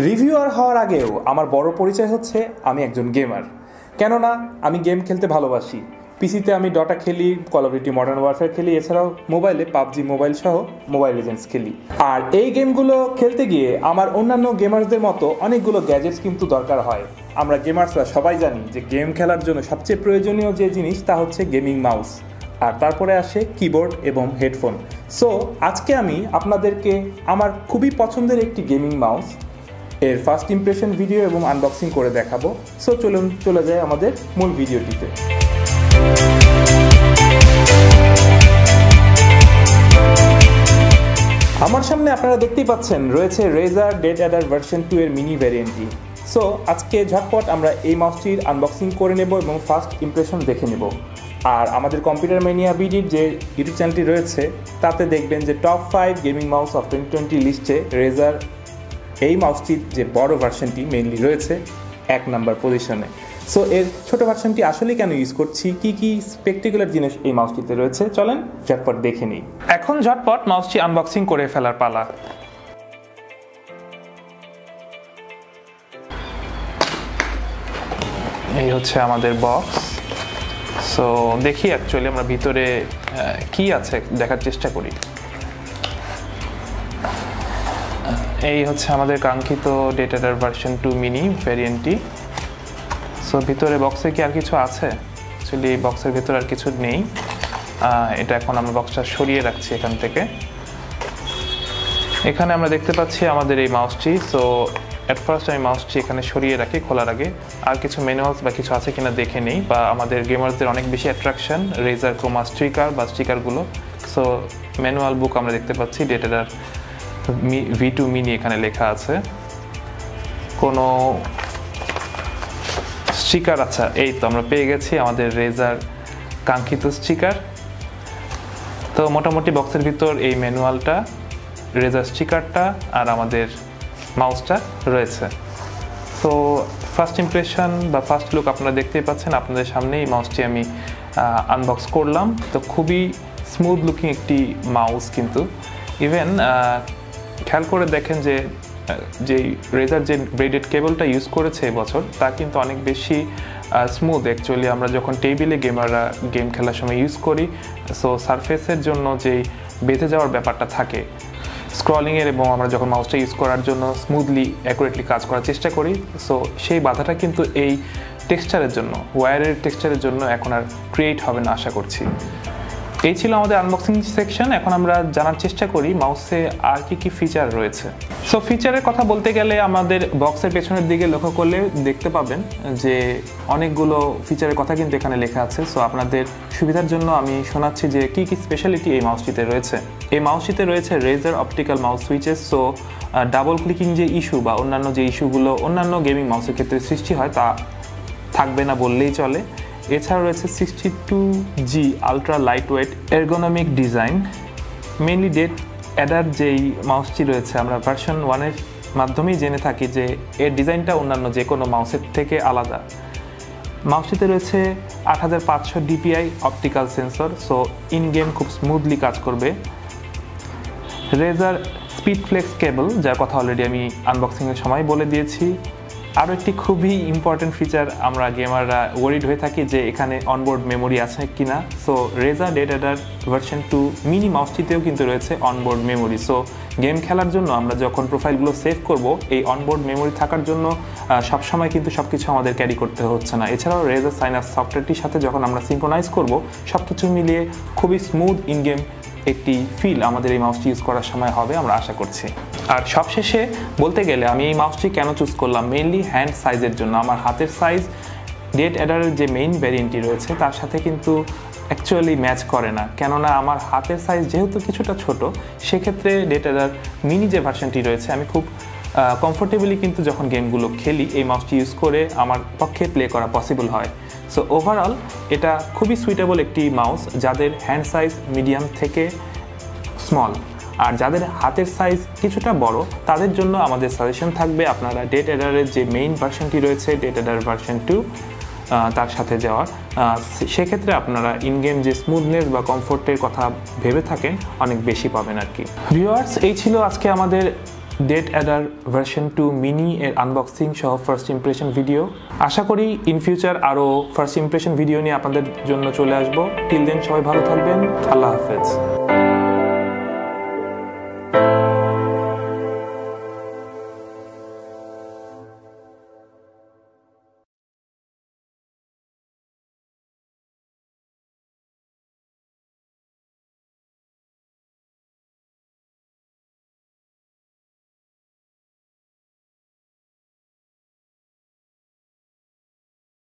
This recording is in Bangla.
রিভিউয়ার হওয়ার আগেও আমার বড় পরিচয় হচ্ছে আমি একজন গেমার। কেননা আমি গেম খেলতে ভালোবাসি। পিসিতে আমি ডটা খেলি, call of duty modern warfare খেলি, এছাড়াও মোবাইলে পাবজি মোবাইল সহ মোবাইল লিজেন্ডস খেলি। আর এই গেমগুলো খেলতে গিয়ে আমার অন্যান্য গেমার্সদের মতো অনেকগুলো গ্যাজেটস কিন্তু দরকার হয়। আমরা গেমার্সরা সবাই জানি যে গেম খেলার জন্য সবচেয়ে প্রয়োজনীয় যে জিনিস তা হচ্ছে গেমিং মাউস, আর তারপরে আসে কিবোর্ড এবং হেডফোন। সো আজকে আমি আপনাদেরকে আমার খুবই পছন্দের একটি গেমিং মাউস এর ফার্স্ট ইমপ্রেশন ভিডিও এবং আনবক্সিং করে দেখাবো। সো চলুন চলে যায় আমাদের মূল ভিডিওটিতে। আমার সামনে আপনারা দেখতেই পাচ্ছেন রয়েছে রেজার ডেড অ্যাডার ভার্সন 2 এর মিনি ভ্যারিয়েন্টটি। সো আজকে ঝটপট আমরা এই মাউসটির আনবক্সিং করে নেব এবং ফার্স্ট ইমপ্রেশন দেখে নেব। আর আমাদের কম্পিউটার ম্যানিয়া বিডির যে ইউটিউব চ্যানেলটি রয়েছে তাতে দেখবেন যে টপ 5 গেমিং মাউস অফ 2020 লিস্টে রেজার এই মাউসটির যে বড় ভার্সনটি মেইনলি রয়েছে 1 নাম্বার পজিশনে। সো এর ছোট ভার্সনটি আসলে কেন ইউজ করছি, কি স্পেকটেকুলার জিনিস এই মাউসটিতে রয়েছে, চলেন ঝটপট দেখে নিই। এখন ঝটপট মাউসটি আনবক্সিং করে ফেলার পালা। এই হচ্ছে আমাদের বক্স। সো দেখি অ্যাকচুয়ালি আমরা ভিতরে কি আছে দেখার চেষ্টা করি। এই হচ্ছে আমাদের কাঙ্ক্ষিত ডেড অ্যাডার ভার্সন 2 মিনি ভ্যারিয়েন্টটি। সো ভিতরে বক্সে কি আর কিছু আছে? অ্যাকচুয়ালি বক্সের ভিতরে আর কিছু নেই। এটা এখন আমরা বক্সটা সরিয়ে রাখছি এখান থেকে। এখানে আমরা দেখতে পাচ্ছি আমাদের এই মাউসটি। সো অ্যাট ফার্স্ট আমি মাউসটি এখানে সরিয়ে রাখি খোলার আগে। আর কিছু ম্যানুয়ালস বা কিছু আছে কিনা দেখে নেই, বা আমাদের গেমারদের অনেক বেশি অ্যাট্রাকশন রেজার ক্রোমা স্টিকার বা স্টিকারগুলো। সো ম্যানুয়াল বুক আমরা দেখতে পাচ্ছি ডেড অ্যাডার V2 মিনি এখানে লেখা আছে। কোনো স্টিকার? আচ্ছা, এই তো আমরা পেয়ে গেছি আমাদের রেজার কাঙ্ক্ষিত স্টিকার। তো মোটামুটি বক্সের ভিতর এই ম্যানুয়ালটা, রেজার স্টিকারটা আর আমাদের মাউসটা রয়েছে। সো ফার্স্ট ইমপ্রেশন বা ফার্স্ট লুক আপনারা দেখতেই পাচ্ছেন আপনাদের সামনে। এই মাউসটি আমি আনবক্স করলাম। তো খুবই স্মুথ লুকিং একটি মাউস, কিন্তু ইভেন খেয়াল করে দেখেন যে রেজার যে ব্রেডেড কেবলটা ইউজ করেছে এবছর তা কিন্তু অনেক বেশি স্মুথ। অ্যাকচুয়ালি আমরা যখন টেবিলে গেমাররা গেম খেলার সময় ইউজ করি, সো সারফেসের জন্য যেই বেঁধে যাওয়ার ব্যাপারটা থাকে স্ক্রলিংয়ের, এবং আমরা যখন মাউসটা ইউজ করার জন্য স্মুথলি অ্যাকুরেটলি কাজ করার চেষ্টা করি, সো সেই বাধাটা কিন্তু এই টেক্সচারের জন্য, ওয়্যারের টেক্সচারের জন্য এখন আর ক্রিয়েট হবে না আশা করছি। এই ছিল আমাদের আনবক্সিং সেকশন। এখন আমরা জানার চেষ্টা করি মাউসে আর কি ফিচার রয়েছে। সো ফিচারের কথা বলতে গেলে আমাদের বক্সের পেছনের দিকে লক্ষ্য করলে দেখতে পাবেন যে অনেকগুলো ফিচারের কথা কিন্তু এখানে লেখা আছে। সো আপনাদের সুবিধার জন্য আমি শোনাচ্ছি যে কি স্পেশালিটি এই মাউসটিতে রয়েছে। এই মাউসটিতে রয়েছে Razer optical mouse switches. So double clicking যে ইস্যু বা অন্যান্য যে ইস্যুগুলো অন্যান্য গেমিং মাউসের ক্ষেত্রে সৃষ্টি হয় তা থাকবে না বললেই চলে। এছাড়া রয়েছে 62G ultra light weight ergonomic design. Mainly dead Eder যেই মাউসটি রয়েছে আমরা ভার্সন 1-এর মাধ্যমেই জেনে থাকি যে এর ডিজাইনটা অন্যান্য যে কোনো মাউসের থেকে আলাদা। মাউসটিতে রয়েছে 8500 DPI optical sensor. So in game খুব স্মুথলি কাজ করবে। রেজার স্পিড ফ্লেক্স কেবল, যার কথা অলরেডি আমি আনবক্সিংয়ের সময় বলে দিয়েছি। আরও একটি খুবই ইম্পর্টেন্ট ফিচার, আমরা গেমাররা ওয়ারিড হয়ে থাকি যে এখানে অনবোর্ড মেমোরি আছে কিনা। সো রেজার ডেড অ্যাডার ভার্সন 2 মিনি মাউসটিতেও কিন্তু রয়েছে অনবোর্ড মেমোরি। সো গেম খেলার জন্য আমরা যখন প্রোফাইলগুলো সেভ করব, এই অনবোর্ড মেমোরি থাকার জন্য সবসময় কিন্তু সব কিছু আমাদের ক্যারি করতে হচ্ছে না। এছাড়াও রেজার সাইনাস সফটওয়্যারটির সাথে যখন আমরা সিনক্রোনাইজ করব, সব কিছু মিলিয়ে খুবই স্মুথ ইন গেম একটি ফিল আমাদের এই মাউসটি ইউজ করার সময় হবে আমরা আশা করছি। আর সবশেষে বলতে গেলে আমি এই মাউসটি কেন চুজ করলাম, মেইনলি হ্যান্ড সাইজের জন্য। আমার হাতের সাইজ ডেড অ্যাডারের যে মেইন ভ্যারিয়েন্টটি রয়েছে তার সাথে কিন্তু অ্যাকচুয়ালি ম্যাচ করে না। কেননা আমার হাতের সাইজ যেহেতু কিছুটা ছোট, সেক্ষেত্রে ডেড অ্যাডার মিনি যে ভার্সনটি রয়েছে আমি খুব কমফোর্টেবলি কিন্তু যখন গেমগুলো খেলি এই মাউসটি ইউজ করে আমার পক্ষে প্লে করা পসিবল হয়। সো ওভারঅল এটা খুবই সুইটেবল একটি মাউস যাদের হ্যান্ড সাইজ মিডিয়াম থেকে স্মল, আর যাদের হাতের সাইজ কিছুটা বড় তাদের জন্য আমাদের সাজেশন থাকবে আপনারা ডেড অ্যাডারের যে মেইন ভার্সনটি রয়েছে ডেড অ্যাডার ভার্সন 2 তার সাথে যাওয়ার। সেক্ষেত্রে আপনারা ইন গেম যে স্মুথনেস বা কমফোর্টের কথা ভেবে থাকেন অনেক বেশি পাবেন আর কি। ভিউয়ার্স, এই ছিল আজকে আমাদের ডেট অ্যাডার ভার্সন 2 মিনি এর আনবক্সিং সহ ফার্স্ট ইমপ্রেশন ভিডিও। আশা করি ইন ফিউচার আরও ফার্স্ট ইমপ্রেশন ভিডিও নিয়ে আপনাদের জন্য চলে আসবো। টিল দেন সবাই ভালো থাকবেন। আল্লাহ হাফেজ।